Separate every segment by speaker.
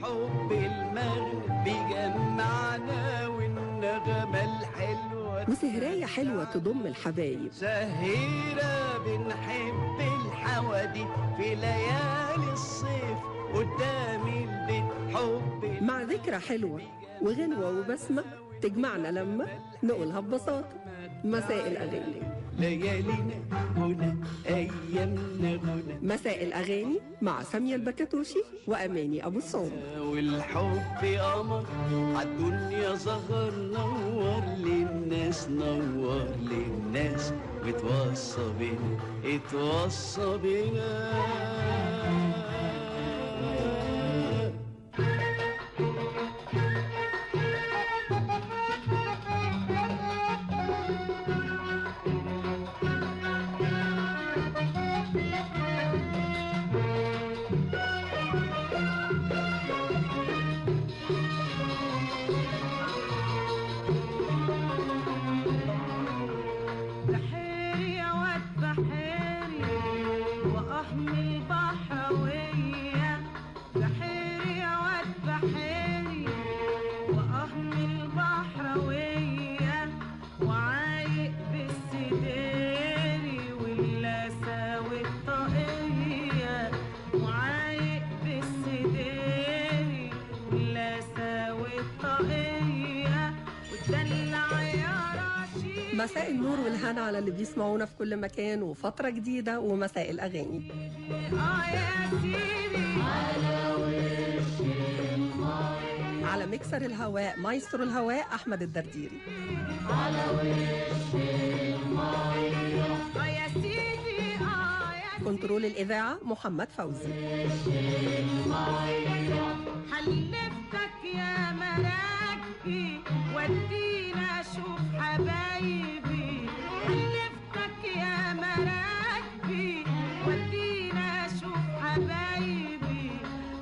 Speaker 1: حب المغرب بيجمعنا والنغمة الحلوة
Speaker 2: وسهراية حلوة تضم الحبايب،
Speaker 1: سهيرة بنحب الحوادث في ليالي الصيف قدام البيت حب
Speaker 2: مع ذكرى حلوة وغنوة وبسمة تجمعنا لما نقولها ببساطة. مساء الأغاني،
Speaker 1: ليالينا هنا أيامنا هنا،
Speaker 2: مساء الأغاني مع سامية البكتوشي وأماني أبو الصوم.
Speaker 1: والحب قمر عالدنيا ظهر، نور للناس نور للناس، وتوصى بينا اتوصى بينا.
Speaker 2: مساء النور والهنا على اللي بيسمعونا في كل مكان، وفترة جديدة ومساء الأغاني. على مكسر الهواء مايسترو الهواء أحمد الدرديري، على كنترول الإذاعة محمد فوزي.
Speaker 3: حلفتك يا مراكبي ودينا شوف حبايبي، حلفتك يا مراكبي ودينا شوف حبايبي،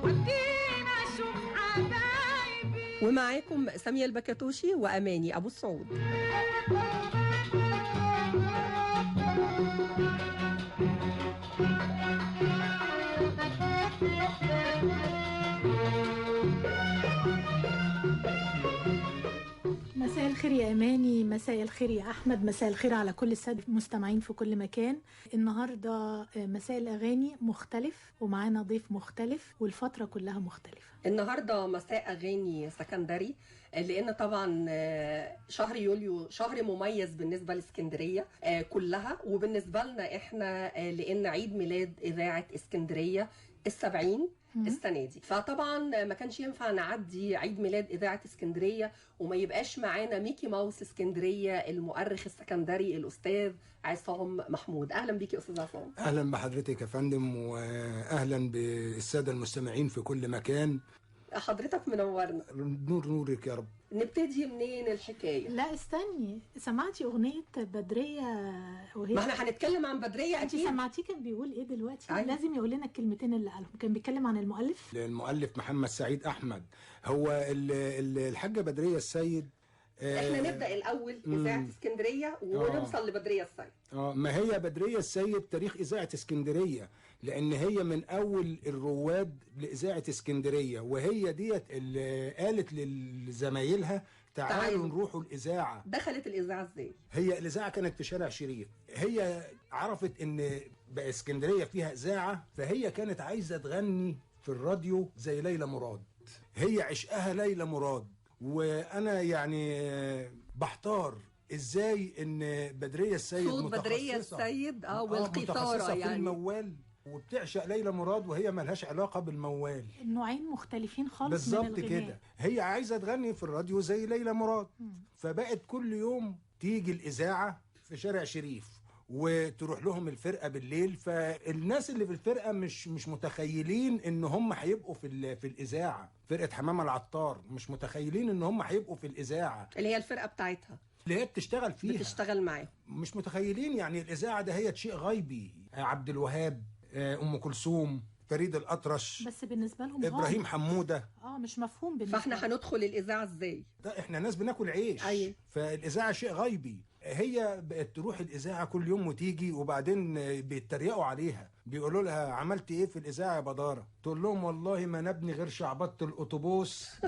Speaker 3: ودينا شوف حبايبي.
Speaker 2: ومعاكم سامية البكتوشي وأماني أبو الصعود.
Speaker 4: مساء الخير يا أماني، مساء الخير يا أحمد، مساء الخير على كل السادة المستمعين في كل مكان. النهاردة مساء الأغاني مختلف ومعانا ضيف مختلف والفترة كلها مختلفة.
Speaker 2: النهاردة مساء أغاني سكندري، لأن طبعا شهر يوليو شهر مميز بالنسبة لإسكندرية كلها، وبالنسبة لنا إحنا لأن عيد ميلاد إذاعة إسكندرية 70 السنة دي، فطبعا ما كانش ينفع نعدي عيد ميلاد إذاعة اسكندرية وما يبقاش معانا ميكي ماوس اسكندرية المؤرخ السكندري الأستاذ عصام محمود. أهلا بيك يا أستاذ عصام.
Speaker 5: أهلا بحضرتك يا فندم، وأهلا بالسادة المستمعين في كل مكان.
Speaker 2: حضرتك منورنا.
Speaker 5: نور نورك يا رب.
Speaker 2: نبتدي منين الحكاية؟
Speaker 4: لا استني، سمعتي أغنية بدرية وهي
Speaker 2: ما احنا هنتكلم عن بدرية أكيد.
Speaker 4: انت سمعتيه كان بيقول إيه دلوقتي؟
Speaker 2: أيوة.
Speaker 4: لازم يقول لنا الكلمتين اللي قالهم. كان بيتكلم عن
Speaker 5: المؤلف محمد سعيد أحمد. هو الحاجة بدرية السيد.
Speaker 2: احنا نبدأ الأول إذاعة اسكندرية ونوصل لبدرية السيد.
Speaker 5: ما هي بدرية السيد تاريخ إذاعة اسكندرية، لأن هي من أول الرواد لإذاعة اسكندرية، وهي ديت اللي قالت لزمايلها تعالوا نروحوا الإذاعة.
Speaker 2: دخلت الإذاعة إزاي؟
Speaker 5: هي الإذاعة كانت في شارع شريف، هي عرفت إن بقى اسكندرية فيها إذاعة، فهي كانت عايزة تغني في الراديو زي ليلى مراد. هي عشقها ليلى مراد، وأنا يعني بحتار ازاي ان بدرية السيد
Speaker 2: صوت بدرية السيد والقيثارة
Speaker 5: يعني في الموال، وبتعشق ليلى مراد وهي ملهاش علاقة بالموال.
Speaker 4: النوعين مختلفين خالص
Speaker 5: بالظبط كده. هي عايزة تغني في الراديو زي ليلى مراد. فبقت كل يوم تيجي الإذاعة في شارع شريف وتروح لهم الفرقة بالليل، فالناس اللي في الفرقة مش متخيلين ان هم هيبقوا في الإذاعة. فرقة حمامة العطار مش متخيلين ان هم هيبقوا في الإذاعة
Speaker 2: اللي هي الفرقة بتاعتها
Speaker 5: اللي هي بتشتغل فيها،
Speaker 2: بتشتغل معاهم.
Speaker 5: مش متخيلين يعني الإذاعة ده هي شيء غيبي. عبد الوهاب، أم كلثوم، فريد الأطرش،
Speaker 4: بس بالنسبة لهم
Speaker 5: إبراهيم حمودة
Speaker 4: مش مفهوم بالنسبة.
Speaker 2: فاحنا هندخل الإذاعة ازاي؟
Speaker 5: ده احنا ناس بناكل عيش.
Speaker 2: أيه.
Speaker 5: فالإذاعة شيء غيبي. هي بقت تروح الاذاعه كل يوم وتيجي، وبعدين بيتريقوا عليها، بيقولوا لها عملت ايه في الاذاعه يا بداره؟ تقول لهم والله ما نبني غير شعبطه الاتوبيس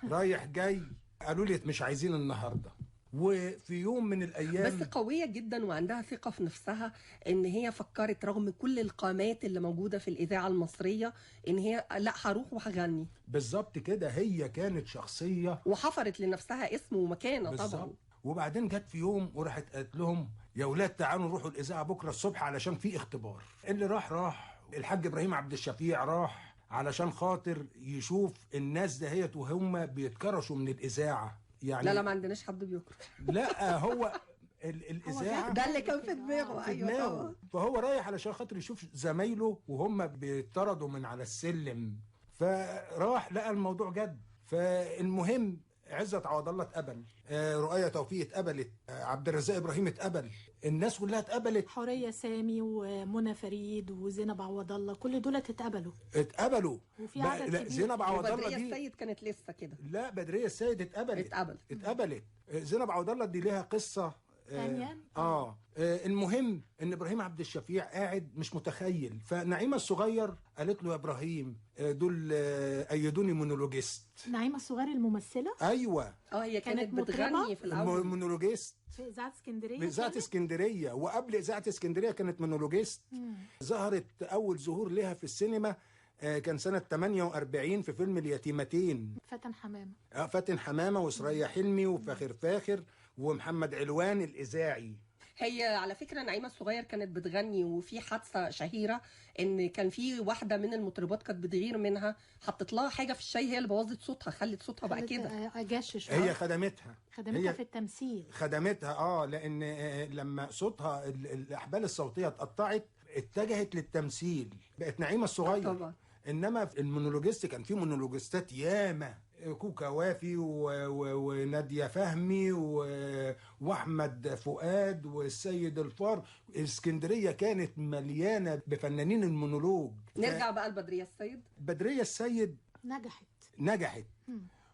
Speaker 5: رايح جاي، قالوا لي مش عايزين النهارده. وفي يوم من الايام
Speaker 2: بس قوية جدا وعندها ثقة في نفسها، ان هي فكرت رغم كل القامات اللي موجودة في الإذاعة المصرية ان هي لا هروح وهغني،
Speaker 5: بالظبط كده، هي كانت شخصيه
Speaker 2: وحفرت لنفسها اسم ومكانة طبعا.
Speaker 5: بالظبط. وبعدين جت في يوم وراحت قالت لهم يا اولاد تعالوا نروحوا الاذاعه بكره الصبح علشان في اختبار. اللي راح الحاج ابراهيم عبد الشفيع، راح علشان خاطر يشوف الناس دهيت وهم بيتكرشوا من الاذاعه. يعني
Speaker 2: لا ما عندناش حد بيكره.
Speaker 5: لا هو الاذاعه
Speaker 2: ده اللي كان في دماغه.
Speaker 5: في
Speaker 2: ايوه
Speaker 5: دماغه.
Speaker 2: طبعا.
Speaker 5: فهو رايح علشان خاطر يشوف زمايله وهم بيطردوا من على السلم، فراح لقى الموضوع جد. فالمهم عزت عوض الله اتقبل، رؤية توفيق اتقبلت، عبد الرزاق ابراهيم اتقبل، الناس كلها اتقبلت.
Speaker 4: حورية سامي ومنى فريد وزينب عوض الله كل دول اتقبلوا. وفي عدد
Speaker 5: لا
Speaker 4: كبير.
Speaker 5: زينب عوض الله
Speaker 2: وبدرية
Speaker 5: دي،
Speaker 2: السيد كانت لسه كده.
Speaker 5: لا بدرية السيد اتقبلت. زينب عوض الله دي ليها قصة
Speaker 4: ثانيا.
Speaker 5: المهم ان ابراهيم عبد الشفيع قاعد مش متخيل، فنعيمه الصغير قالت له يا ابراهيم دول ايدوني مونولوجيست.
Speaker 4: نعيمة الصغير الممثلة.
Speaker 5: ايوه
Speaker 2: هي كانت
Speaker 4: كانت
Speaker 2: بتغني في الاول
Speaker 5: مونولوجيست
Speaker 4: في إذاعة اسكندرية.
Speaker 5: في اذاعه اسكندريه، وقبل اذاعه اسكندريه كانت مونولوجيست. ظهرت اول ظهور لها في السينما كان سنة 48 في فيلم اليتيمتين.
Speaker 4: فاتن حمامة.
Speaker 5: فاتن حمامة وسرية حلمي وفاخر فاخر ومحمد علوان الإذاعي.
Speaker 2: هي على فكرة نعيمة الصغير كانت بتغني، وفي حادثة شهيرة ان كان في واحدة من المطربات كانت بتغير منها، حطت لها حاجة في الشاي هي اللي بوظت صوتها، خلت صوتها بقى كده.
Speaker 4: أجشش.
Speaker 5: هي خدمتها
Speaker 4: في التمثيل.
Speaker 5: خدمتها لأن لما صوتها الأحبال الصوتية اتقطعت اتجهت للتمثيل، بقت نعيمة الصغير.
Speaker 2: طبعا.
Speaker 5: انما في المونولوجيست كان في مونولوجيستات ياما، كوكا وافي ونادية فهمي واحمد فؤاد والسيد الفار. اسكندرية كانت مليانة بفنانين المونولوج.
Speaker 2: نرجع بقى لبدرية السيد.
Speaker 5: بدرية السيد نجحت.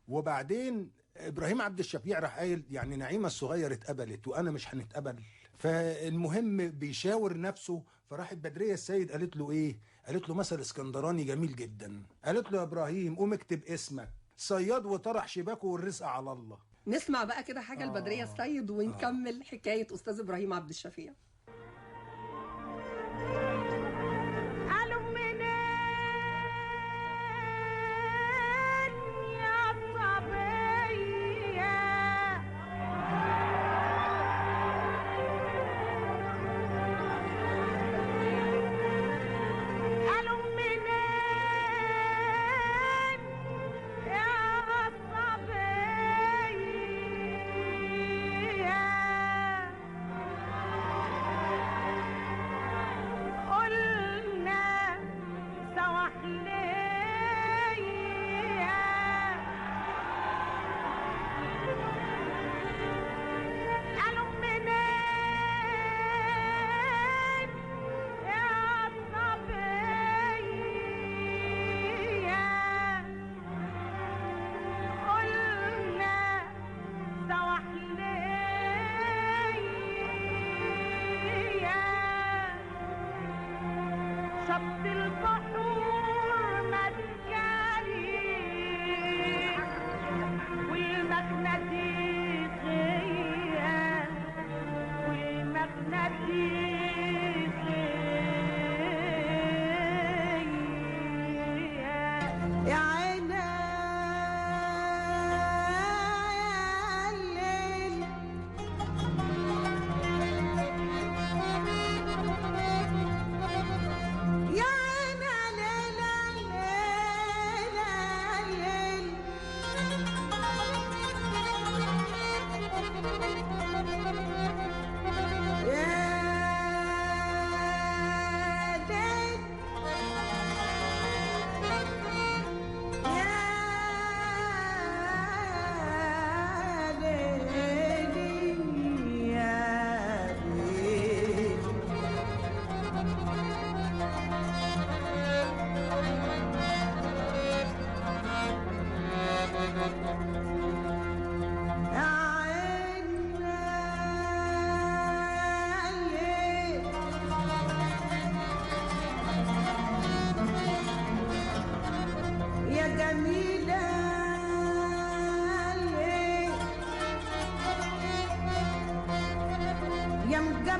Speaker 5: وبعدين ابراهيم عبد الشفيع راح قايل يعني نعيمة الصغير اتقبلت وانا مش هنتقبل. فالمهم بيشاور نفسه، فراحت بدرية السيد قالت له ايه؟ قالت له مثل اسكندراني جميل جدا. قالت له يا ابراهيم قوم اكتب اسمك صياد وطرح شباكه والرزق على الله.
Speaker 2: نسمع بقى كده حاجة لبدرية السيد ونكمل حكاية أستاذ إبراهيم عبد الشفيع.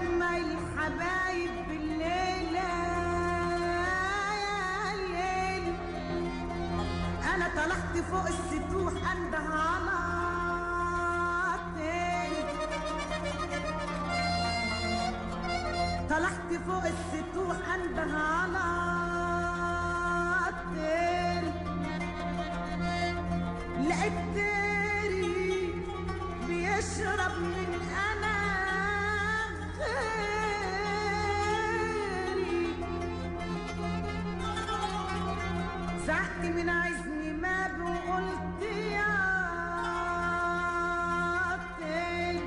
Speaker 3: مجمع الحبايب بالليلة يا ليل، أنا طلعت فوق السطوح أنده على الطير، طلعت فوق السطوح أنده على الطير، لقيت طيري بيشرب من أنا غيري، زعقت من عزمي ما بقولت يا طير،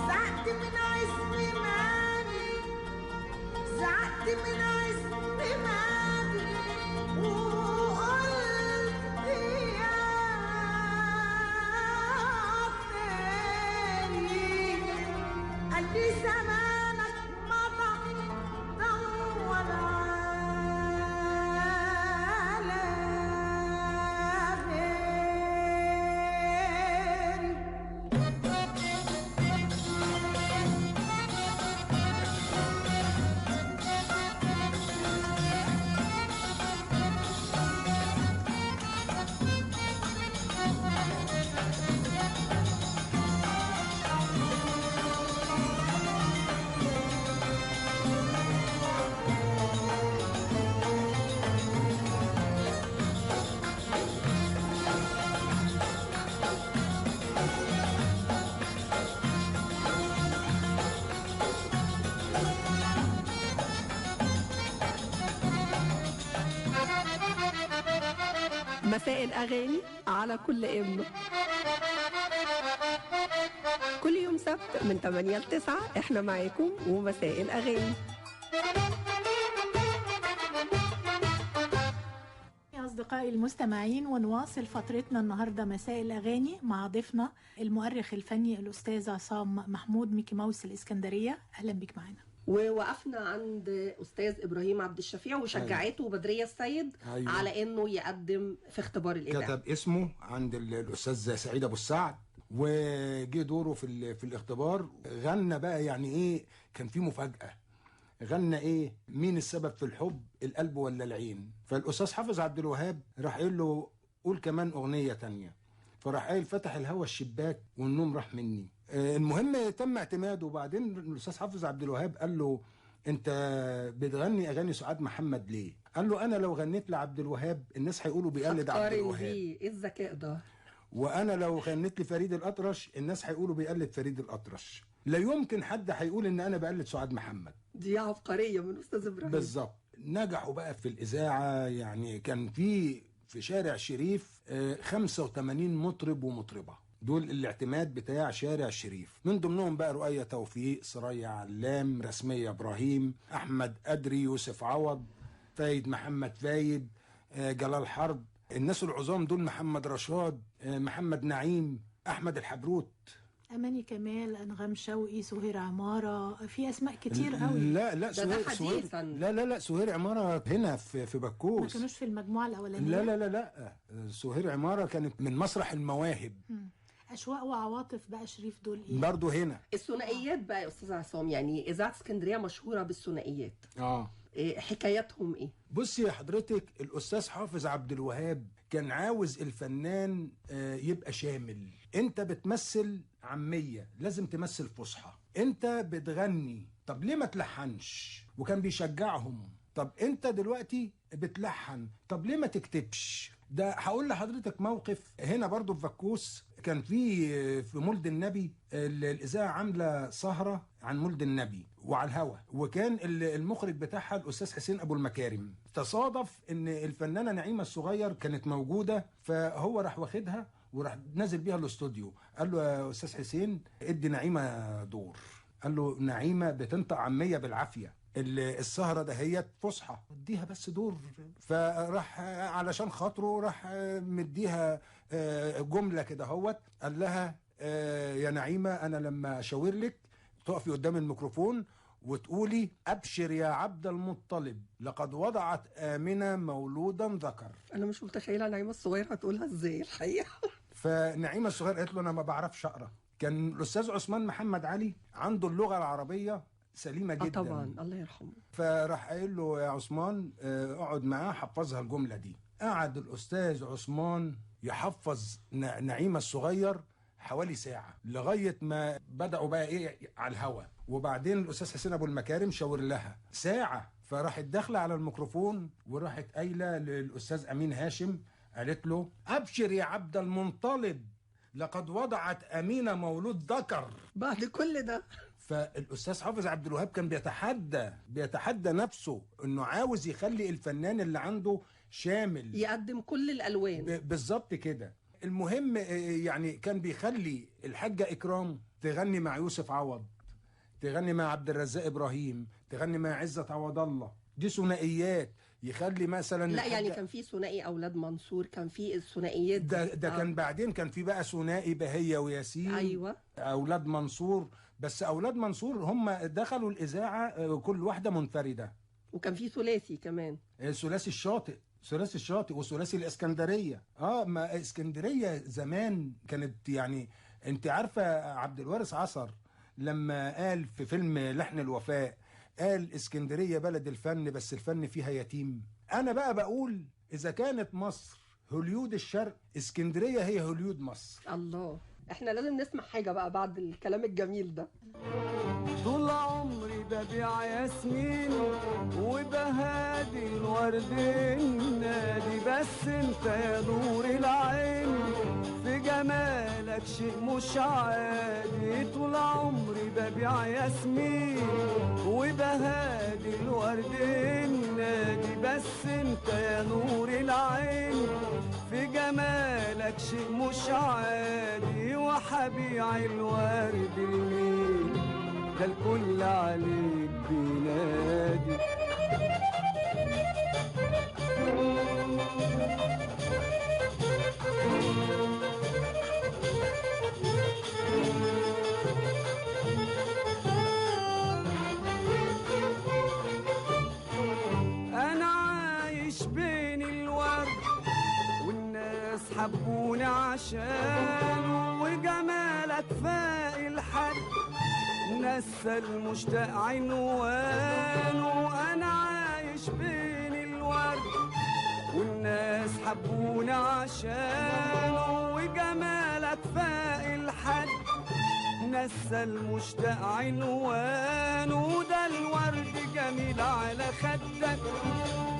Speaker 3: زعقت من عزمي ماني، زعقت من عزمي ماني وقلت يا طيري، قال لي زمانك مضى دور على غيري.
Speaker 2: مساء الأغاني على كل إمة. كل يوم سبت من 8 ل 9 إحنا معاكم ومساء الأغاني.
Speaker 4: يا أصدقائي المستمعين، ونواصل فترتنا النهاردة مساء الأغاني مع ضيفنا المؤرخ الفني الأستاذ عصام محمود ميكي ماوس الإسكندرية. أهلا بك معنا.
Speaker 2: ووقفنا عند أستاذ إبراهيم عبد الشفيع وشجعته بدرية السيد
Speaker 5: أيوة.
Speaker 2: على إنه يقدم في اختبار الإذاعة.
Speaker 5: كتب اسمه عند الأستاذ سعيد أبو السعد وجه دوره في الاختبار. غنى بقى يعني إيه، كان في مفاجأة. غنى إيه؟ مين السبب في الحب، القلب ولا العين؟ فالأستاذ حافظ عبد الوهاب راح قال له قول كمان أغنية تانية، فراح قايل فتح الهوى الشباك والنوم راح مني. المهم تم اعتماده. وبعدين الاستاذ حافظ عبد الوهاب قال له انت بتغني اغاني سعاد محمد ليه؟ قال له انا لو غنيت لعبد الوهاب الناس هيقولوا بيقلد عبد الوهاب،
Speaker 2: ايه الذكاء ده؟
Speaker 5: وانا لو غنيت لفريد الاطرش الناس هيقولوا بيقلد فريد الاطرش، لا يمكن حد هيقول ان انا بقلد سعاد محمد.
Speaker 2: دي عبقريه من استاذ ابراهيم.
Speaker 5: بالظبط. نجحوا بقى في الاذاعه، يعني كان في شارع شريف 85 مطرب ومطربه، دول الاعتماد بتاع شارع شريف، من ضمنهم بقى رؤية توفيق، سرية علام، رسمية ابراهيم، احمد ادري، يوسف عوض، فايد محمد فايد، جلال حرب. الناس العظام دول محمد رشاد، محمد نعيم، احمد الحبروت،
Speaker 4: اماني كمال، انغام شوقي، سهير عماره، في اسماء كتير قوي.
Speaker 5: لا سهير لا سهير عماره هنا في بكوس،
Speaker 4: ما كانوش في المجموعه الاولانيه.
Speaker 5: لا سهير عماره كانت من مسرح المواهب.
Speaker 4: اشواق وعواطف بقى شريف دول ايه
Speaker 5: برضه هنا.
Speaker 2: الثنائيات بقى يا استاذ عصام، يعني اذاعه اسكندريه مشهوره بالثنائيات. حكاياتهم ايه؟
Speaker 5: بصي يا حضرتك، الاستاذ حافظ عبد الوهاب كان عاوز الفنان يبقى شامل. انت بتمثل عاميه لازم تمثل فصحى، انت بتغني طب ليه ما تلحنش؟ وكان بيشجعهم. طب انت دلوقتي بتلحن طب ليه ما تكتبش؟ ده هقول لحضرتك موقف هنا برضو في بكوس. كان في مولد النبي الاذاعه عامله سهره عن مولد النبي وعلى الهوا، وكان المخرج بتاعها الاستاذ حسين ابو المكارم. تصادف ان الفنانه نعيمه الصغير كانت موجوده، فهو راح واخدها وراح نازل بيها الاستوديو. قال له يا استاذ حسين ادي نعيمه دور. قال له نعيمه بتنطق عاميه بالعافيه، السهره دهيت فصحى، اديها بس دور. فراح علشان خاطره راح مديها جمله كده هوت. قال لها يا نعيمه انا لما اشاور لك تقفي قدام الميكروفون وتقولي ابشر يا عبد المطلب لقد وضعت امنه مولودا ذكر.
Speaker 2: انا مش متخيله نعيمه الصغيره هتقولها ازاي الحقيقه.
Speaker 5: فنعيمه الصغيره قالت له انا ما بعرفش اقرا. كان الاستاذ عثمان محمد علي عنده اللغه العربيه سليمه جدا.
Speaker 2: طبعا الله يرحمه.
Speaker 5: فراح قايل له يا عثمان اقعد معاه حفظها الجمله دي. قعد الاستاذ عثمان يحفظ نعيمه الصغير حوالي ساعه لغايه ما بداوا بقى ايه على الهوا. وبعدين الاستاذ حسين ابو المكارم شاور لها ساعه، فراحت داخله على الميكروفون وراحت قايله للاستاذ امين هاشم، قالت له ابشر يا عبد المنطلب لقد وضعت امينه مولود ذكر.
Speaker 2: بعد كل ده
Speaker 5: فالاستاذ حافظ عبد الوهاب كان بيتحدى نفسه انه عاوز يخلي الفنان اللي عنده شامل،
Speaker 2: يقدم كل الالوان
Speaker 5: بالظبط كده. المهم يعني كان بيخلي الحاجه اكرام تغني مع يوسف عوض، تغني مع عبد الرزاق ابراهيم، تغني مع عزت عوض الله، دي ثنائيات. يخلي مثلا
Speaker 2: لا يعني كان في ثنائي اولاد منصور، كان في الثنائيات
Speaker 5: ده كان بعدين كان في بقى ثنائي بهيه وياسين.
Speaker 2: ايوه
Speaker 5: اولاد منصور، بس اولاد منصور هم دخلوا الاذاعه كل واحده منفرده.
Speaker 2: وكان في ثلاثي كمان،
Speaker 5: ثلاثي الشاطئ وثلاثي الاسكندريه. ما اسكندريه زمان كانت يعني، انت عارفه عبد الوارث عصر لما قال في فيلم لحن الوفاء، قال اسكندريه بلد الفن بس الفن فيها يتيم. انا بقى بقول اذا كانت مصر هوليود الشرق، اسكندريه هي هوليود مصر.
Speaker 2: الله، احنا لازم نسمع حاجه بقى بعد الكلام الجميل ده.
Speaker 1: طول عمري ببيع ياسمين وبهادي الورد النادي، بس انت يا نور العين في جمالك شيء مش عادي. طول عمري ببيع ياسمين وبهادي الورد النادي، بس انت يا نور العين في جمالك شيء مش عادي. وحبيع الورد المين ده الكل عليك بينادي. أنا عايش بين الورد والناس حبوني عشانه، وجمالك فاق الحد نسى المشتاق عنوانه. أنا عايش بين الورد والناس حبوني عشانه، وجمالك فاق الحد نسى المشتاق عنوانه. ده الورد جميل على خدك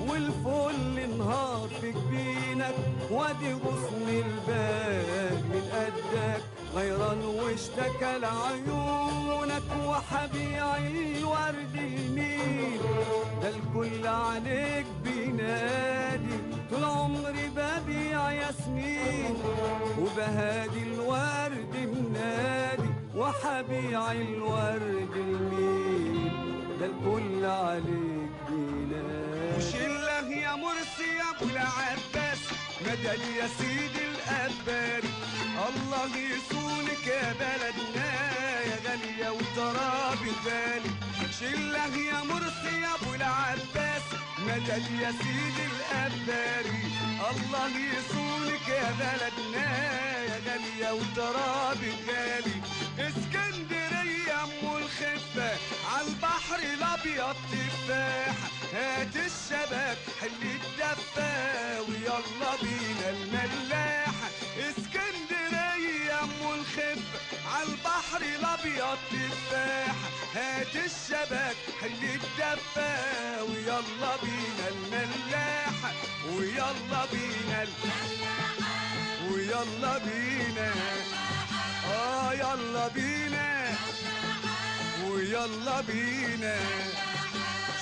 Speaker 1: والفل نهار في جبينك، وادي غصن الباب من قدك غيران واشتكى لعيونك. وحبيع الورد المين ده الكل عليك بينادي. طول عمري ببيع ياسمين وبهادي الورد منادي. وحبيع الورد المين ده الكل عليك بينادي. وشله يا مرسي يا ابو العباس مدد يا سيدي الأباري، الله يصونك يا بلدنا يا غالية وترابي غالي. شله يا مرسي يا ابو العباس مدد يا سيدي الأباري، الله يصونك يا بلدنا يا غالية وترابي غالي. اسكندرية ام الخفة عالبحر الابيض تفاح، هات الشباب حل الدفة ويلا بينا الملاحة. اسكندرية ام الخفة عالبحر الابيض تفاح، هات الشباب حل الدفة ويلا بينا الملاحة. ويلا بينا الملاحة ويلا بينا يلا بينا ويلا بينا.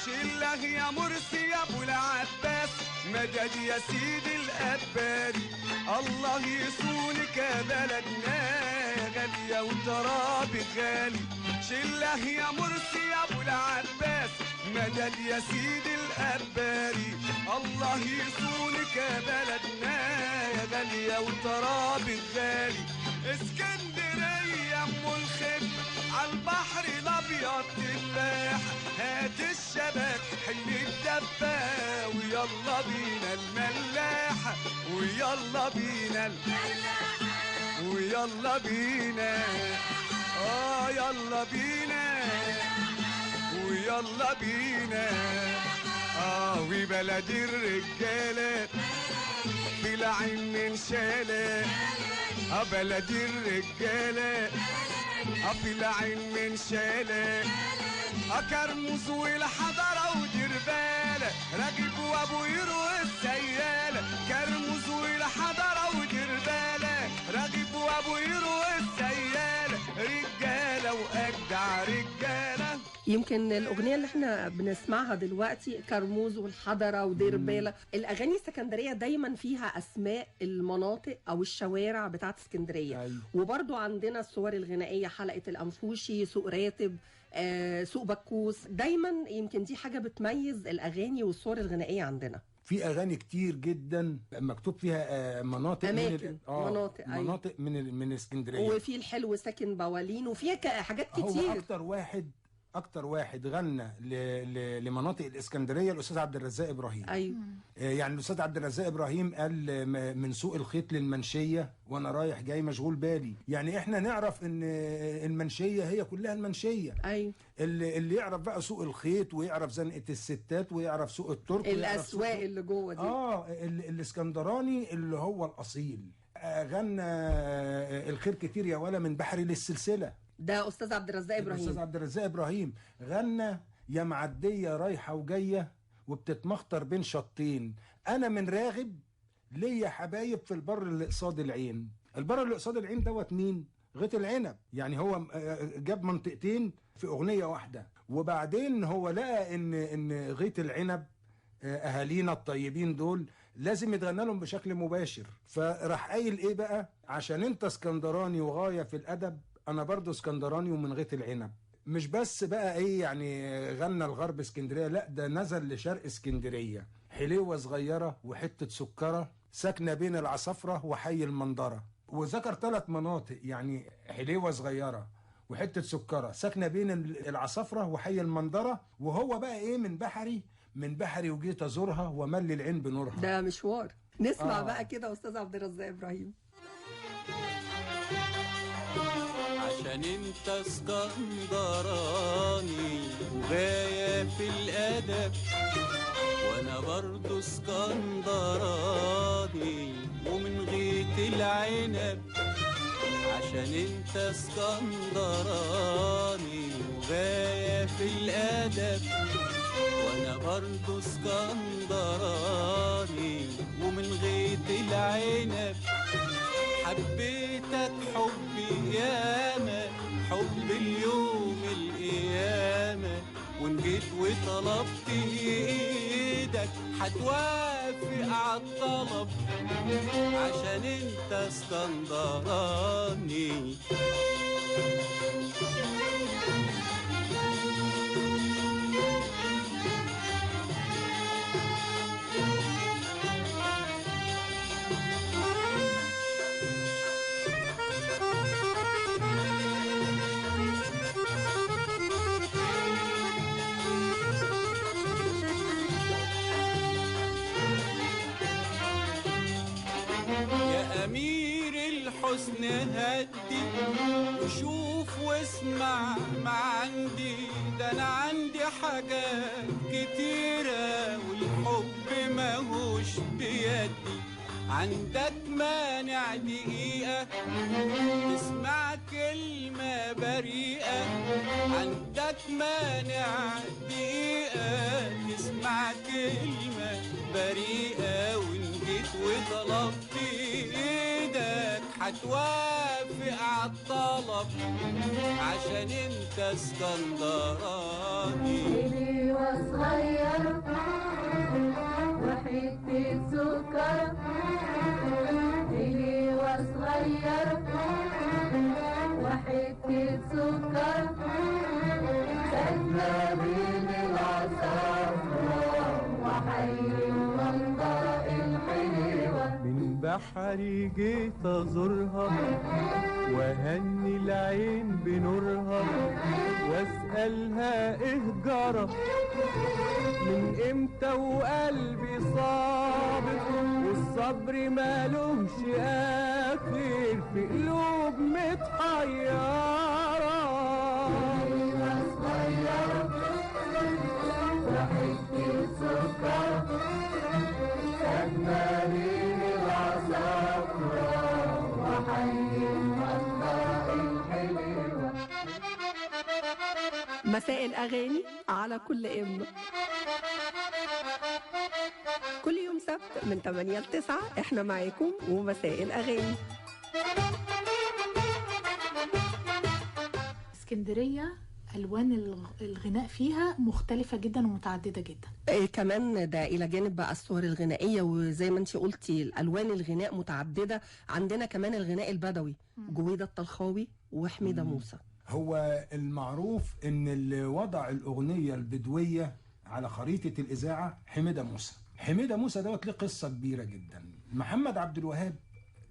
Speaker 1: شله يا مرسي يا ابو العباس مدد يا سيدي الأباري، الله يصونك يا بلدنا يا غالية وترابي غالي. شله يا مرسي يا ابو العباس مدد يا سيدي الأباري، الله يصونك يا بلدنا يا غالية وترابي غالي. اسكندرية ام الخف عالبحر الابيض تفاح، هات الشباب حل الدفة ويلا بينا الملاحة. ويلا بينا الملاحة ويلا بينا يلا بينا ويلا بينا وبلدي الرجالة في العين من شالة بلدي الرجالة في العين من شالة كرموز والحضرة ودير بالة راجب وابو يروي السيالة كرموز والحضرة ودير بالة راجب وابو يروي السيالة رجالة وأجدع رجالة.
Speaker 2: يمكن الأغنية اللي احنا بنسمعها دلوقتي كرموز والحضرة ودير بالة، الأغاني السكندرية دايما فيها أسماء المناطق أو الشوارع بتاعت اسكندرية.
Speaker 5: أيوة.
Speaker 2: وبرضو عندنا الصور الغنائية، حلقة الأنفوشي، سوق راتب، سوق بكوس. دايما يمكن دي حاجة بتميز الأغاني والصور الغنائية عندنا.
Speaker 5: في اغاني كتير جدا مكتوب فيها مناطق
Speaker 2: أماكن مناطق
Speaker 5: مناطق من اسكندريه.
Speaker 2: وفي الحلو ساكن بوالين، وفيها حاجات كتير.
Speaker 5: هو اكتر واحد غنى لمناطق الاسكندريه الاستاذ عبد الرزاق ابراهيم.
Speaker 2: ايوه
Speaker 5: يعني الاستاذ عبد الرزاق ابراهيم قال من سوق الخيط للمنشيه وانا رايح جاي مشغول بالي. يعني احنا نعرف ان المنشيه هي كلها المنشيه.
Speaker 2: ايوه
Speaker 5: اللي يعرف بقى سوق الخيط ويعرف زنقه الستات ويعرف سوق الترك
Speaker 2: الاسواق اللي جوه دي.
Speaker 5: الاسكندراني اللي هو الاصيل. غنى الخير كتير يا ولا من بحري للسلسله،
Speaker 2: ده استاذ عبد الرزاق ابراهيم.
Speaker 5: استاذ عبد الرزاق ابراهيم غنى يا معديه رايحه وجايه وبتتمخطر بين شطين، انا من راغب ليا حبايب في البر اللي قصاد العين. البر اللي قصاد العين دوت مين؟ غيط العنب. يعني هو جاب منطقتين في اغنيه واحده، وبعدين هو لقى ان غيط العنب اهالينا الطيبين دول لازم يتغنى لهم بشكل مباشر، فراح قايل ايه بقى؟ عشان انت اسكندراني وغايه في الادب، انا برضو اسكندراني ومن غيط العنب. مش بس بقى ايه يعني غنى الغرب اسكندريه، لا ده نزل لشرق اسكندريه. حليوه صغيره وحته سكره ساكنه بين العصفره وحي المنظره، وذكر 3 مناطق، يعني حليوه صغيره وحته سكره ساكنه بين العصفره وحي المنظره. وهو بقى ايه من بحري وجيت ازورها ومل العين بنورها.
Speaker 2: ده مشوار. نسمع بقى كده استاذ عبد الرزاق ابراهيم.
Speaker 6: عشان انت اسكندراني وغاية في الادب، وانا برضو اسكندراني ومن غيط العنب. عشان انت اسكندراني وغاية في الادب، وانا برضو اسكندراني ومن غيط العنب. حبيتك حبي ياما، حب اليوم القيامة، وان جيت وطلبت ايدك هتوافق عالطلب. عشان انت اسكندراني. أمير الحسن هدي وشوف واسمع ما عندي، ده أنا عندي حاجات كتيرة والحب ماهوش بيدي. عندك مانع دقيقة تسمع كلمة بريئة؟ عندك مانع دقيقة تسمع كلمة بريئة؟ وإن جيت وطلبت إيدك هتوافق عالطلب. عشان انت اسكندراني.
Speaker 7: حلوة صغير وحتة سكر، حلوة صغير وحتة سكر ساكنة بين العصافرة وحي المنظرة الحلوة.
Speaker 6: من بحري جيت أزورها وهني العين بنورها، واسألها إيه جرى من إمتى وقلبي صابر، والصبر مالوش آخر في قلوب
Speaker 2: مساء الأغاني على كل إم. كل يوم سبت من 8 ل 9 احنا معاكم ومساء الأغاني.
Speaker 4: اسكندرية ألوان الغناء فيها مختلفة جدا ومتعددة جدا.
Speaker 2: كمان ده إلى جانب بقى الصور الغنائية، وزي ما انتي قلتي الألوان الغناء متعددة. عندنا كمان الغناء البدوي، جويدة الطلخاوي وحميدة موسى.
Speaker 5: هو المعروف ان اللي وضع الاغنيه البدويه على خريطه الاذاعه حميدة موسى. حميدة موسى دوت له قصه كبيره جدا. محمد عبد الوهاب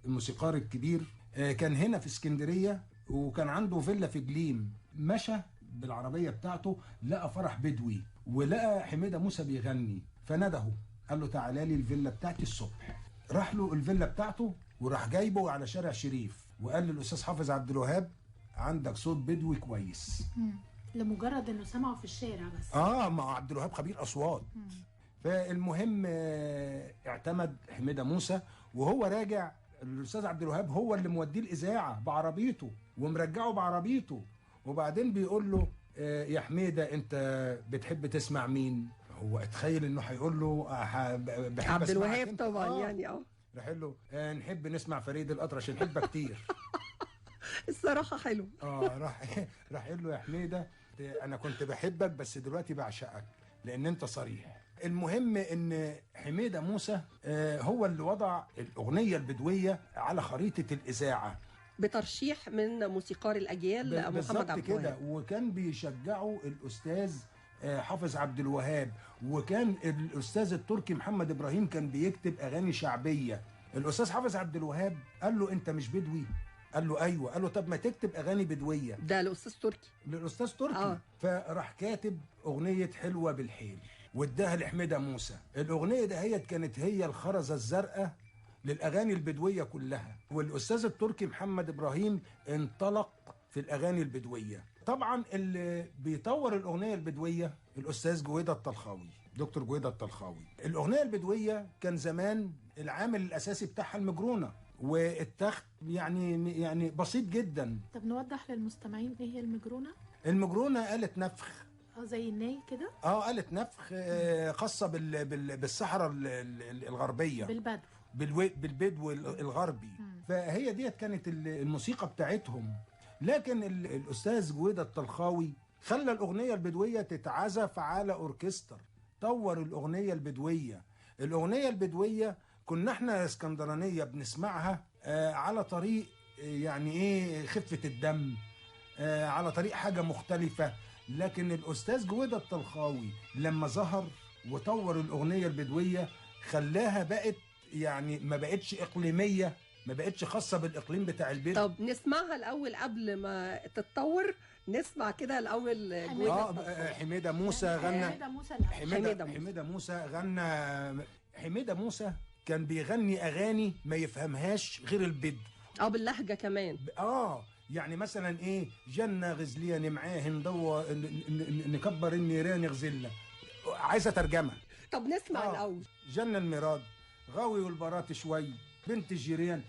Speaker 5: الموسيقار الكبير كان هنا في اسكندريه، وكان عنده فيلا في جليم. مشى بالعربيه بتاعته لقى فرح بدوي، ولقى حميدة موسى بيغني، فنده قال له تعالى لي الفيلا بتاعتي الصبح. راح له الفيلا بتاعته وراح جايبه على شارع شريف، وقال للاستاذ حافظ عبد الوهاب عندك صوت بدوي كويس.
Speaker 4: لمجرد انه سمعه في الشارع بس.
Speaker 5: مع عبد الوهاب خبير اصوات. فالمهم اعتمد حميدة موسى، وهو راجع الاستاذ عبد الوهاب هو اللي موديه الاذاعه بعربيته ومرجعه بعربيته، وبعدين بيقول له يا حميدة انت بتحب تسمع مين؟ هو اتخيل انه هيقول له بحب
Speaker 2: عبد الوهاب طبعا. يعني
Speaker 5: راح له نحب نسمع فريد الأطرش نحبه كتير.
Speaker 2: الصراحه حلو.
Speaker 5: راح قال له يا حميدة انا كنت بحبك بس دلوقتي بعشقك لان انت صريح. المهم ان حميدة موسى هو اللي وضع الاغنيه البدويه على خريطه الاذاعه
Speaker 2: بترشيح من موسيقار الاجيال محمد عبد الوهاب،
Speaker 5: وكان بيشجعه الاستاذ حافظ عبد الوهاب، وكان الاستاذ التركي محمد ابراهيم كان بيكتب اغاني شعبيه. الاستاذ حافظ عبد الوهاب قال له انت مش بدوي؟ قال له ايوه. قال له طب ما تكتب اغاني بدويه.
Speaker 2: ده الاستاذ تركي.
Speaker 5: للاستاذ تركي. فراح كاتب اغنيه حلوه بالحيل واداها لحميدة موسى. الاغنيه دهيت كانت هي الخرزه الزرقاء للاغاني البدويه كلها، والاستاذ التركي محمد ابراهيم انطلق في الاغاني البدويه. طبعا اللي بيطور الاغنيه البدويه الاستاذ جويدة الطلخاوي، دكتور جويدة الطلخاوي. الاغنيه البدويه كان زمان العامل الاساسي بتاعها المجرونه، والتخت يعني بسيط جدا.
Speaker 4: طب نوضح للمستمعين ايه هي المجرونه؟
Speaker 5: المجرونه آلة نفخ
Speaker 4: زي الناي كده.
Speaker 5: آلة نفخ خاصه بالصحراء الغربيه، بالبدو الغربي. فهي ديت كانت الموسيقى بتاعتهم. لكن الاستاذ جويدة الطلخاوي خلى الاغنيه البدويه تتعزف على اوركستر، طور الاغنيه البدويه. الاغنيه البدويه كنا احنا اسكندرانيه بنسمعها على طريق يعني ايه خفه الدم، على طريق حاجه مختلفه. لكن الاستاذ جويدة الطلخاوي لما ظهر وطور الاغنيه البدويه خلاها بقت يعني ما بقتش اقليميه، ما بقتش خاصه بالاقليم بتاع البيت.
Speaker 2: طب نسمعها الاول قبل ما تتطور. نسمع كده الاول
Speaker 5: حميدة موسى غنى. حميدة موسى كان بيغني اغاني ما يفهمهاش غير البدو.
Speaker 2: باللهجه كمان.
Speaker 5: يعني مثلا ايه جنة غزلية معاه ندور نكبر النيران غزلة، عايزه ترجمه.
Speaker 2: طب نسمع الاول.
Speaker 5: جنة الميراد غاوي والبارات شوي بنت الجيران.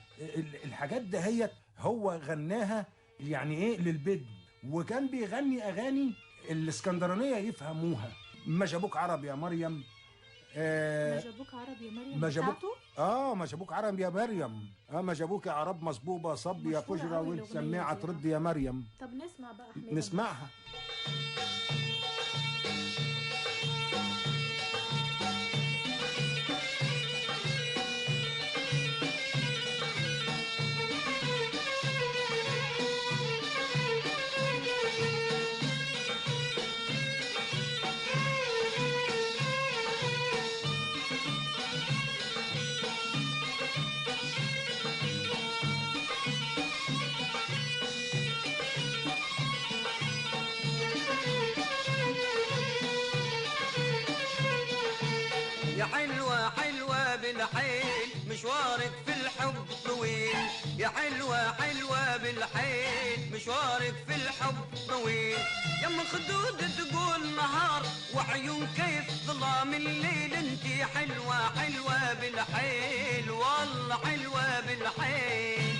Speaker 5: الحاجات دهيت هو غناها يعني ايه للبدو، وكان بيغني اغاني الاسكندرانيه يفهموها. ما جابوك عرب يا مريم.
Speaker 4: ما جابوك عرب يا مريم
Speaker 5: ما جابوك عرب يا مريم. ما جابوك يا عرب مصبوبه صب يا فجره وانت سماعه ترد يا مريم.
Speaker 4: طب نسمع بقى
Speaker 5: حميدة. نسمعها.
Speaker 8: يا حلوة حلوة بالحيل مشوارك في الحب طويل، يا حلوة حلوة بالحيل مشوارك في الحب طويل، يا مخدود تقول نهار وعيون كيف ظلام الليل، انتي حلوة حلوة بالحيل والله حلوة بالحيل.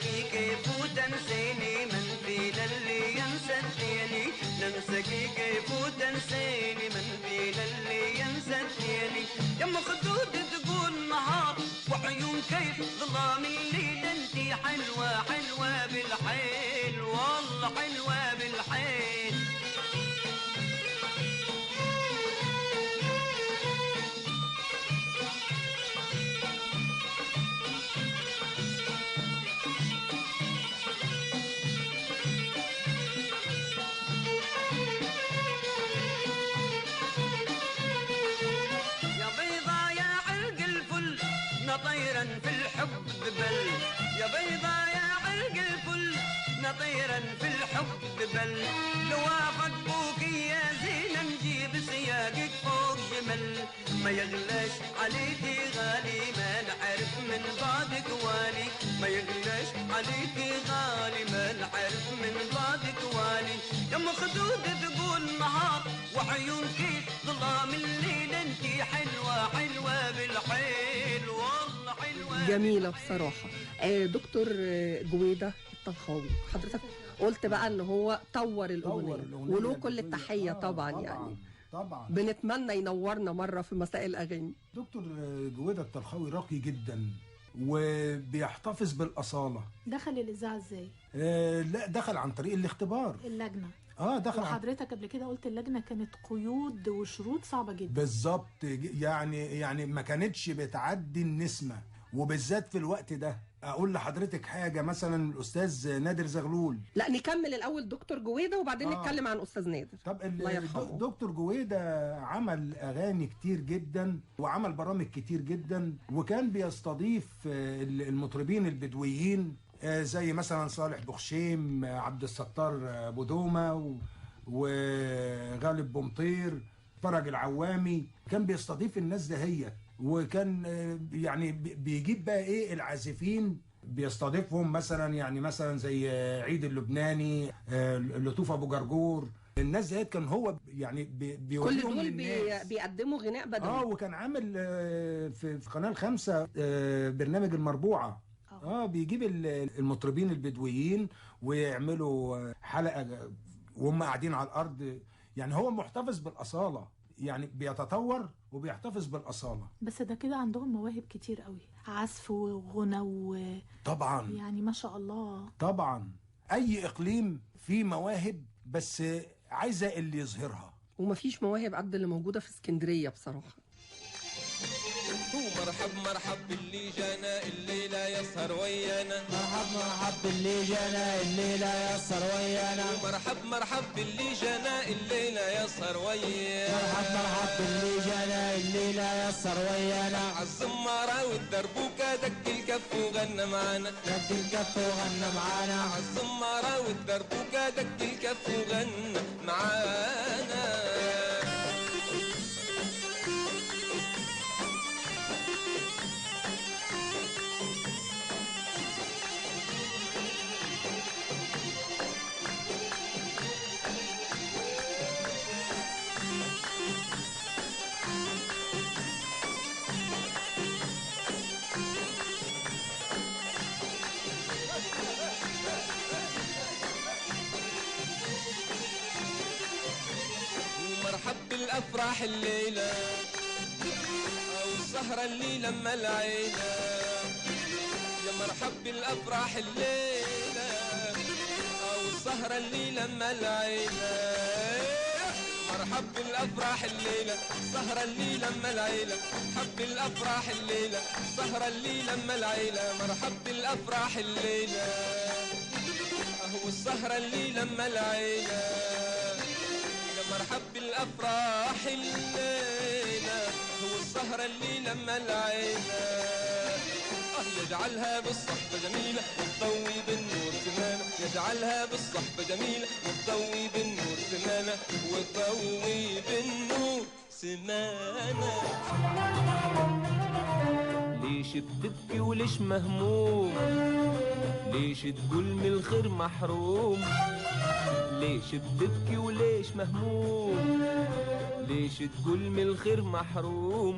Speaker 8: ننساكي كيف وتنسيني من فينا اللي ينسى الثاني ننساكي كيف وتنسيني من فينا اللي ينسى الثاني يا مخدود تقول نهار وعيون كيف ظلام الليل انتي حلوة حلوة بالحيل والله حلوة بالحيل طيرا في الحب بل يا بيضا يا علق الفل نطيرا في الحب بل لو وافق بوك يا زينة نجيب سياقك فوق جمل ما يغلاش عليكي غالي ما نعرف من بعدك والي ما يغلاش عليكي غالي ما نعرف من بعدك والي يا مخدود تقول نهار وعيون كيف ظلام الليل انتي حلوة حلوة بالحيل والله حلوة
Speaker 2: جميلة بصراحة. دكتور جويدة الطلخاوي، حضرتك قلت بقى ان هو طور الأغنية وله كل التحية طبعا. يعني
Speaker 5: طبعا
Speaker 2: بنتمنى ينورنا مرة في مساء الأغاني.
Speaker 5: دكتور جويدة الطلخاوي راقي جدا وبيحتفظ بالأصالة.
Speaker 4: دخل الإذاعة ازاي؟
Speaker 5: لا دخل عن طريق الاختبار
Speaker 4: اللجنة.
Speaker 5: دخل
Speaker 4: وحضرتك قبل كده قلت اللجنة كانت قيود وشروط صعبة جدا.
Speaker 5: بالظبط، يعني ما كانتش بتعدي النسمة، وبالذات في الوقت ده. اقول لحضرتك حاجة، مثلا الأستاذ نادر زغلول.
Speaker 2: لا نكمل الأول دكتور جويدة وبعدين نتكلم عن أستاذ نادر.
Speaker 5: طب
Speaker 2: الله يرحمه.
Speaker 5: دكتور جويدة عمل أغاني كتير جدا وعمل برامج كتير جدا، وكان بيستضيف المطربين البدويين زي مثلا صالح بخشيم، عبد الستار بودومة وغالب بومطير، فرج العوامي. كان بيستضيف الناس دهيت، وكان يعني بيجيب بقى ايه العازفين بيستضيفهم، مثلا يعني مثلا زي عيد اللبناني، لطوف ابو جرجور. الناس ديت كان هو يعني بيوريهم
Speaker 2: كل
Speaker 5: للناس.
Speaker 2: بيقدموا غناء بدوي.
Speaker 5: وكان عامل في قناة 5 برنامج المربوعة. بيجيب المطربين البدويين ويعملوا حلقة وهم قاعدين على الأرض. يعني هو محتفظ بالأصالة، يعني بيتطور وبيحتفظ بالأصالة.
Speaker 4: بس ده كده عندهم مواهب كتير قوي، عزف وغنى
Speaker 5: طبعا
Speaker 4: يعني ما شاء الله.
Speaker 5: طبعا أي إقليم فيه مواهب، بس عايزة اللي يظهرها.
Speaker 2: ومفيش مواهب قد اللي موجودة في اسكندرية بصراحة.
Speaker 9: مرحب باللي جانا الليلة يسهر ويانا.
Speaker 10: مرحب باللي جانا الليلة يسهر ويانا.
Speaker 9: مرحب باللي جانا الليلة يسهر ويانا.
Speaker 10: مرحب باللي جانا الليلة يسهر ويانا.
Speaker 9: عالزمارة والدربوكة دق الكف وغنى معانا.
Speaker 10: دق الكف وغنى معانا.
Speaker 9: عالزمارة والدربوكة دق الكف وغنى معانا. الافراح الليله او السهره اللي لما العيله. يا مرحب بالافراح الليله او السهره اللي لما العيله. مرحب بالافراح الليله السهره اللي لما العيله. حب الافراح الليله السهره اللي لما العيله. مرحب بالافراح الليله اهو السهره اللي لما العيله. مرحب بالافراح الليله هو السهره اللي لما العيله. يجعلها بالصحبه جميله وتضوي بالنور سمانه. يجعلها بالصحبه جميله وتضوي بالنور سمانه. وتضوي بالنور سمانه.
Speaker 6: ليش بتبكي وليش مهموم؟ ليش تقول من الخير محروم؟ ليش بتبكي وليش مهموم؟ ليش تقول من الخير محروم؟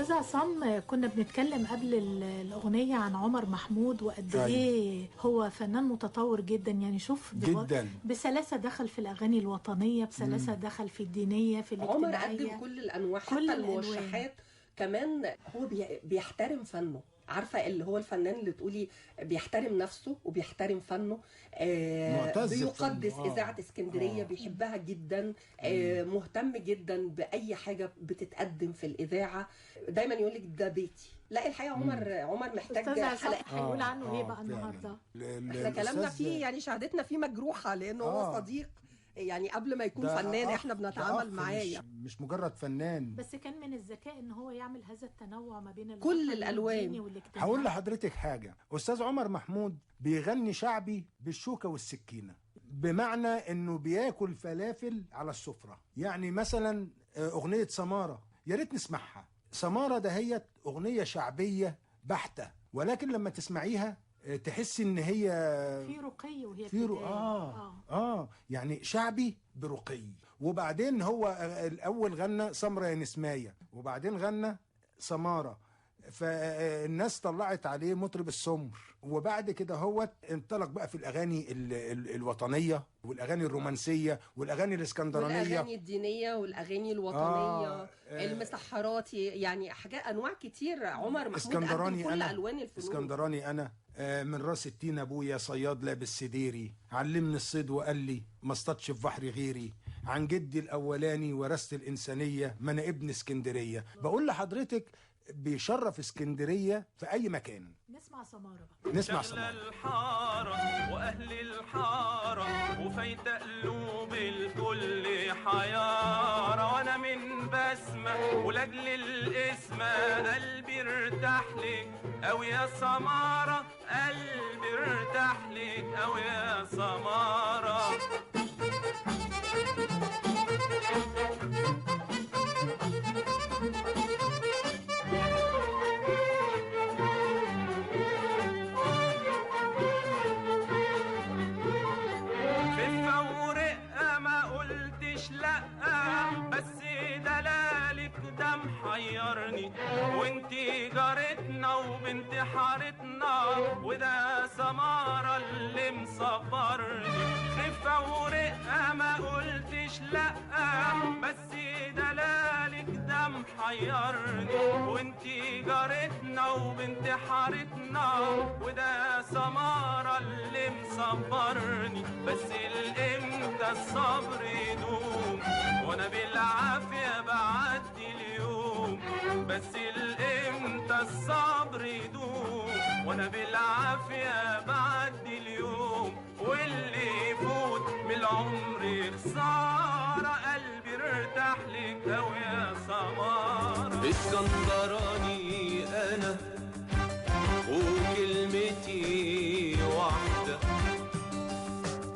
Speaker 4: استاذ عصام، كنا بنتكلم قبل الاغنيه عن عمر محمود وقد ايه هو فنان متطور جدا. يعني شوف
Speaker 5: جدا
Speaker 4: بسلاسه دخل في الاغاني الوطنيه، بسلاسه دخل في الدينيه، في الاجتماعيه.
Speaker 2: عمر قدم كل الانواع، حتى الموشحات كمان. هو بيحترم فنه. عارفه اللي هو الفنان اللي تقولي بيحترم نفسه وبيحترم فنه، بيقدس اذاعه اسكندريه، بيحبها جدا، مهتم جدا باي حاجه بتتقدم في الاذاعه. دايما يقول لك ده بيتي. لا الحقيقه عمر محتاج حلقه.
Speaker 4: هيقول عنه ايه بقى النهارده؟
Speaker 2: احنا كلامنا فيه يعني شهادتنا فيه مجروحه، لانه هو صديق يعني قبل ما يكون فنان احنا بنتعامل معاه.
Speaker 5: مش مجرد فنان،
Speaker 4: بس كان من الذكاء ان هو يعمل هذا التنوع ما بين
Speaker 2: كل الالوان.
Speaker 5: هقول لحضرتك حاجه، استاذ عمر محمود بيغني شعبي بالشوكه والسكينه، بمعنى انه بياكل فلافل على السفره. يعني مثلا اغنيه سماره، يا ريت نسمعها. سماره دهيت اغنيه شعبيه بحته، ولكن لما تسمعيها تحس ان هي
Speaker 4: في رقي وهي
Speaker 5: يعني شعبي برقي. وبعدين هو الاول غنى سمره يا نسمايه، وبعدين غنى سماره، فالناس طلعت عليه مطرب السمر. وبعد كده هو انطلق بقى في الاغاني الوطنيه والاغاني الرومانسيه والاغاني الاسكندرانيه
Speaker 2: والاغاني الدينيه والاغاني الوطنيه، المسحراتي، يعني حاجات انواع كتير. عمر محمود قدم كل الوان الفنون.
Speaker 5: اسكندراني انا، من راس التين ابويا صياد لابس سديري، علمني الصيد وقال لي ما اصطادش في بحر غيري، عن جدي الاولاني ورثت الانسانيه، ما انا ابن اسكندريه. بقول لحضرتك بيشرف اسكندريه في اي مكان.
Speaker 4: نسمع سماره بقى.
Speaker 5: نسمع سماره.
Speaker 11: الحاره واهل الحاره وفايت قلوب الكل حياره، وانا من بسمه ولاجل الاسمه قلبي ارتاح لك او يا سماره، قلبي ارتاح لك او يا سماره. بس دلالك ده محيرني، وانتي جارتنا وبنت حارتنا، وده سمارة اللي مصبرني. خفة ورقة ما قلتش لأ، بس دلالك ده محيرني، وانتي جارتنا وبنت حارتنا، وده سمارة اللي مصبرني. بس الامتى الصبر يدوم وانا بالعافية بعدي اليوم، بس الامتى الصبر يدوم وانا بالعافية بعدي اليوم، واللي يفوت من العمر خسارة، قلبي ارتاح لك او يا سمارة.
Speaker 6: اسكندراني انا وكلمتي واحدة،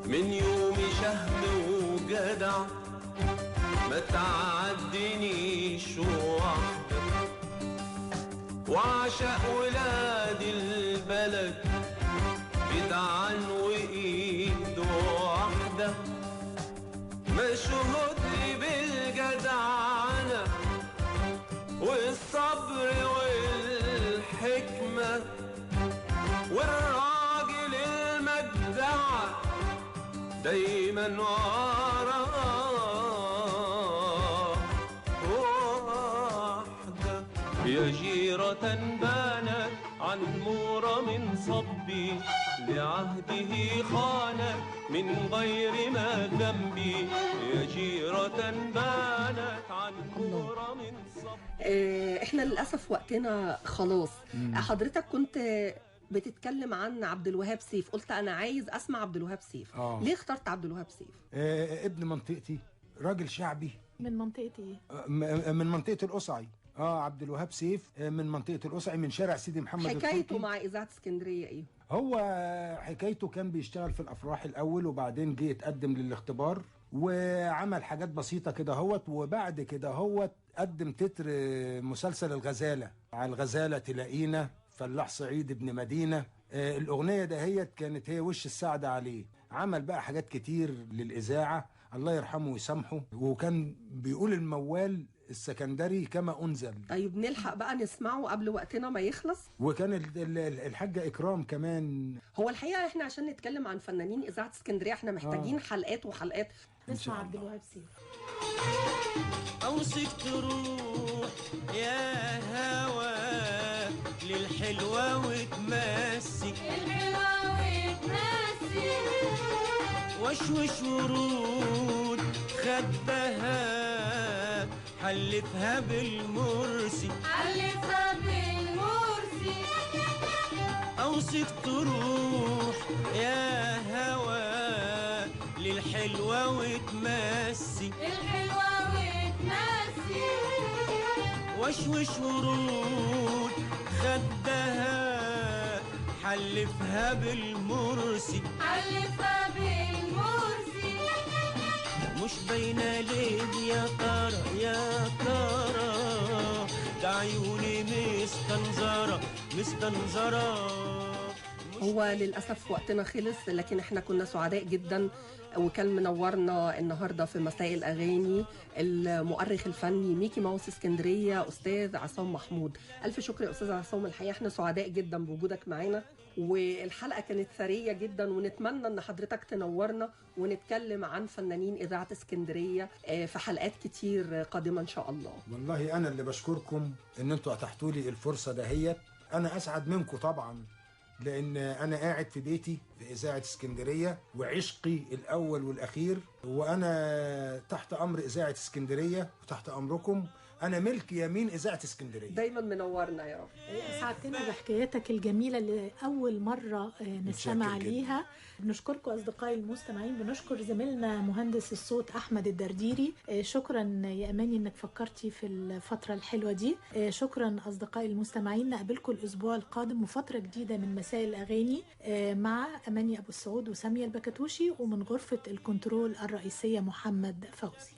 Speaker 6: من يومي شهم وجدع ما تعدنيش واحدة، وعشق ولاد البلد جدعان وايد واحدة، مشهود لي بالجدعنة والصبر والحكمة، والراجل المجدع دايما وراه واحدة. يا جيرة بانت عن مورة من صبي، لعهده خانت من غير ما ذنبي، يا جيرة بانت عن مورة من صبي.
Speaker 2: احنا للأسف وقتنا خلاص. حضرتك كنت بتتكلم عن عبد الوهاب سيف، قلت انا عايز اسمع عبد الوهاب سيف. ليه اخترت عبد الوهاب سيف؟
Speaker 5: ابن منطقتي، راجل شعبي.
Speaker 4: من منطقة ايه؟
Speaker 5: من منطقة القصعي. عبد الوهاب سيف من منطقة القصعي، من شارع سيدي محمد التركي.
Speaker 2: حكايته مع إذاعة اسكندرية ايه؟
Speaker 5: هو حكايته كان بيشتغل في الافراح الاول، وبعدين جه يتقدم للاختبار وعمل حاجات بسيطة كده هوت، وبعد كده هوت قدم تتر مسلسل الغزالة. على الغزالة تلاقينا فلاح صعيد ابن مدينة. الأغنية دهيت كانت هي وش السعادة عليه. عمل بقى حاجات كتير للإذاعة، الله يرحمه ويسامحه. وكان بيقول الموال السكندري كما أنزل.
Speaker 2: طيب نلحق بقى نسمعه قبل وقتنا ما يخلص.
Speaker 5: وكان الحاجة إكرام كمان.
Speaker 2: هو الحقيقة احنا عشان نتكلم عن فنانين إذاعة اسكندرية احنا محتاجين حلقات وحلقات.
Speaker 4: نسمع عبد الوهاب سيف.
Speaker 12: أوصيك تروح يا هوا للحلوة وتمسك
Speaker 7: الحلوة وتمسك
Speaker 12: وشوش ورود خدها حلفها بالمرسي
Speaker 7: حلفها بالمرسي
Speaker 12: أوصيك تروح يا هوا للحلوة وتمسك
Speaker 7: الحلوة وتمسك
Speaker 12: وشوش ورود خدها حلفها بالمرسي
Speaker 7: حلفها بالمرسي
Speaker 12: مش باينة ليه يا ترى يا ترى ده عيوني مستنظرة
Speaker 2: هو للأسف وقتنا خلص، لكن احنا كنا سعداء جدا وكان منورنا النهارده في مساء الأغاني المؤرخ الفني ميكي ماوس اسكندرية أستاذ عصام محمود. ألف شكر يا أستاذ عصام، الحقيقة احنا سعداء جدا بوجودك معانا والحلقة كانت ثرية جدا، ونتمنى ان حضرتك تنورنا ونتكلم عن فنانين إذاعة اسكندرية في حلقات كتير قادمة إن شاء الله.
Speaker 5: والله أنا اللي بشكركم ان انتوا اتحتوا لي الفرصة دهيت. أنا أسعد منكم طبعا، لأن أنا قاعد في بيتي في إذاعة اسكندرية وعشقي الأول والأخير، وأنا تحت أمر إذاعة اسكندرية وتحت أمركم. أنا ملك يمين إذاعة اسكندرية.
Speaker 2: دايما منورنا يا رب.
Speaker 4: أسعدتنا بحكاياتك الجميلة اللي أول مرة نستمع ليها. بنشكركم أصدقائي المستمعين، بنشكر زميلنا مهندس الصوت أحمد الدرديري. شكرا يا أماني إنك فكرتي في الفترة الحلوة دي. شكرا أصدقائي المستمعين، نقابلكم الأسبوع القادم وفترة جديدة من مساء الأغاني مع أماني أبو السعود وسامية البكتوشي، ومن غرفة الكنترول الرئيسية محمد فوزي.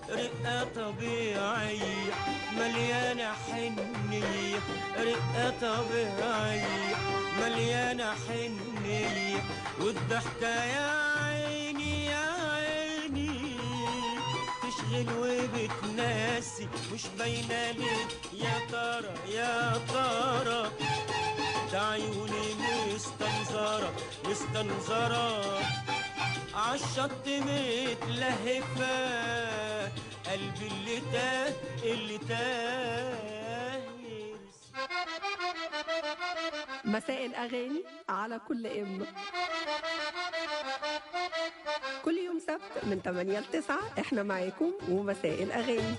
Speaker 12: رقة طبيعية مليانة حنية، رقة طبيعية مليانة حنية، والضحكة يا عيني يا عيني تشغل وبتناسي، مش باينة ليه يا ترى يا ترى ده عيوني مستنظرة عالشط متلهفة، قلبي اللي تاه
Speaker 2: مساء الأغاني على كل إم، كل يوم سبت من 8 ل 9 احنا معاكم ومساء الأغاني.